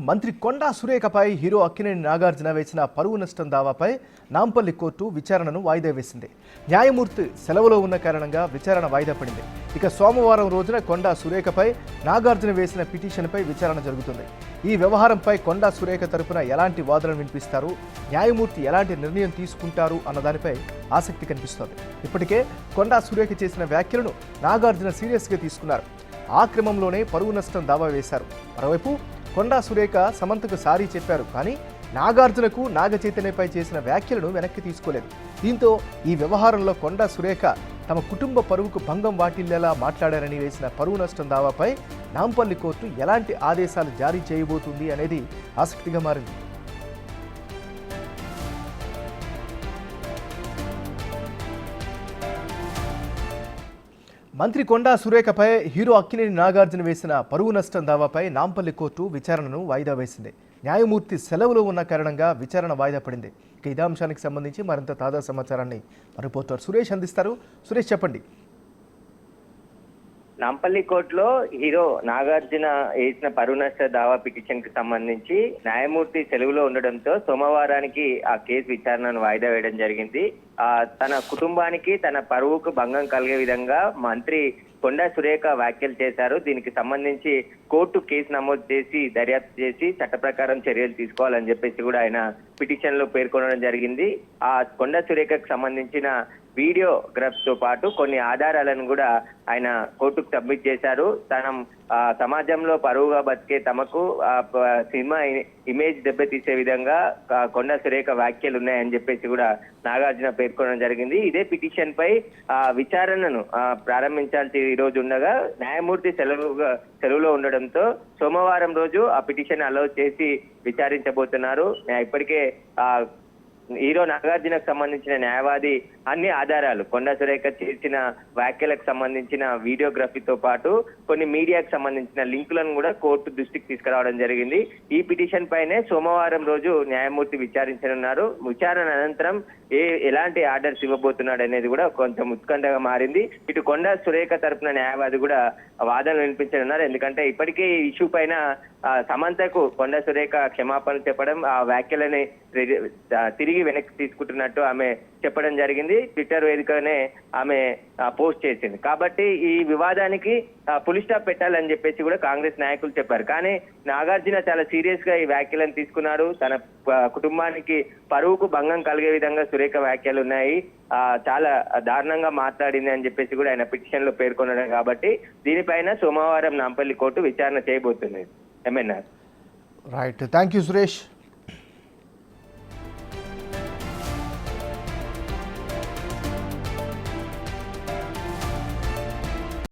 మంత్రి కొండా సురేఖపై హీరో అక్కినేని నాగార్జున వేసిన పరువు నష్టం దావాపై నాంపల్లి కోర్టు విచారణను వాయిదా వేసింది. న్యాయమూర్తి సెలవులో ఉన్న కారణంగా విచారణ వాయిదా పడింది. ఇక సోమవారం రోజున కొండా సురేఖపై నాగార్జున వేసిన పిటిషన్పై విచారణ జరుగుతుంది. ఈ వ్యవహారంపై కొండా సురేఖ తరపున ఎలాంటి వాదనలు వినిపిస్తారు, న్యాయమూర్తి ఎలాంటి నిర్ణయం తీసుకుంటారు అన్న దానిపై ఆసక్తి కనిపిస్తోంది. ఇప్పటికే కొండా సురేఖ చేసిన వ్యాఖ్యలను నాగార్జున సీరియస్గా తీసుకున్నారు. ఆ క్రమంలోనే పరువు నష్టం దావా వేశారు. మరోవైపు కొండా సురేఖ సమంతకు సారీ చెప్పారు, కానీ నాగార్జునకు నాగ చైతన్యపై చేసిన వ్యాఖ్యలను వెనక్కి తీసుకోలేదు. దీంతో ఈ వ్యవహారంలో కొండా సురేఖ తమ కుటుంబ పరువుకు భంగం వాటిల్లేలా మాట్లాడారని వేసిన పరువు నష్టం దావాపై నాంపల్లి కోర్టు ఎలాంటి ఆదేశాలు జారీ చేయబోతుంది అనేది ఆసక్తిగా మారింది. మంత్రి కొండా సురేఖపై హీరో అక్కినేని నాగార్జున వేసిన పరువు నష్టం దావాపై నాంపల్లి కోర్టు విచారణను వాయిదా వేసింది. న్యాయమూర్తి సెలవులో ఉన్న కారణంగా విచారణ వాయిదా పడింది. ఇక ఇదే అంశానికి సంబంధించి మరింత తాజా సమాచారాన్ని రిపోర్టర్ సురేష్ అందిస్తారు. సురేష్, చెప్పండి. నాంపల్లి కోర్టులో హీరో నాగార్జున వేసిన పరువు నష్ట దావా పిటిషన్ కి సంబంధించి న్యాయమూర్తి సెలవులో ఉండడంతో సోమవారానికి ఆ కేసు విచారణను వాయిదా వేయడం జరిగింది. తన కుటుంబానికి తన పరువుకు భంగం కలిగే విధంగా మంత్రి కొండా సురేఖ వ్యాఖ్యలు చేశారు. దీనికి సంబంధించి కోర్టు కేసు నమోదు చేసి దర్యాప్తు చేసి చట్ట ప్రకారం చర్యలు తీసుకోవాలని చెప్పేసి కూడా ఆయన పిటిషన్ లో పేర్కొనడం జరిగింది. ఆ కొండా సురేఖకు సంబంధించిన వీడియోగ్రాఫ్ తో పాటు కొన్ని ఆధారాలను కూడా ఆయన కోర్టుకు సబ్మిట్ చేశారు. తన సమాజంలో పరువుగా బతికే తమకు సినిమా ఇమేజ్ దెబ్బతీసే విధంగా కొండా సురేఖ వ్యాఖ్యలు ఉన్నాయని చెప్పేసి కూడా నాగార్జున పేర్కొనడం జరిగింది. ఇదే పిటిషన్ పై విచారణను ప్రారంభించాల్సి ఈ రోజు ఉండగా న్యాయమూర్తి సెలవులో ఉండడంతో సోమవారం రోజు ఆ పిటిషన్ అలౌ చేసి విచారించబోతున్నారు. ఇప్పటికే హీరో నాగార్జునకు సంబంధించిన న్యాయవాది అన్ని ఆధారాలు కొండా సురేఖ చేసిన వ్యాఖ్యలకు సంబంధించిన వీడియోగ్రఫీతో పాటు కొన్ని మీడియాకు సంబంధించిన లింకులను కూడా కోర్టు దృష్టికి తీసుకురావడం జరిగింది. ఈ పిటిషన్ పైనే సోమవారం రోజు న్యాయమూర్తి విచారించనున్నారు. విచారణ అనంతరం ఎలాంటి ఆర్డర్స్ ఇవ్వబోతున్నాడు అనేది కూడా కొంచెం ఉత్కంఠగా మారింది. ఇటు కొండా సురేఖ తరపున న్యాయవాది కూడా వాదనలు వినిపించనున్నారు. ఎందుకంటే ఇప్పటికే ఈ ఇష్యూ పైన సమంతకు కొండా సురేఖ క్షమాపణలు చెప్పడం, ఆ వ్యాఖ్యలని తిరిగి వెనక్కి తీసుకుంటున్నట్టు ఆమె చెప్పడం జరిగింది. ట్విట్టర్ వేదికనే ఆమె పోస్ట్ చేసింది. కాబట్టి ఈ వివాదానికి ఫుల్ స్టాప్ పెట్టాలని చెప్పేసి కూడా కాంగ్రెస్ నాయకులు చెప్పారు. కానీ నాగార్జున చాలా సీరియస్ గా ఈ వ్యాఖ్యలను తీసుకున్నారు. తన కుటుంబానికి పరువుకు భంగం కలిగే విధంగా సురేఖ వ్యాఖ్యలు ఉన్నాయి, చాలా దారుణంగా మాట్లాడింది అని చెప్పేసి కూడా ఆయన పిటిషన్ లో పేర్కొనడం. కాబట్టి దీనిపైన సోమవారం నాంపల్లి కోర్టు విచారణ చేయబోతుంది. MNR. Right, thank you Suresh.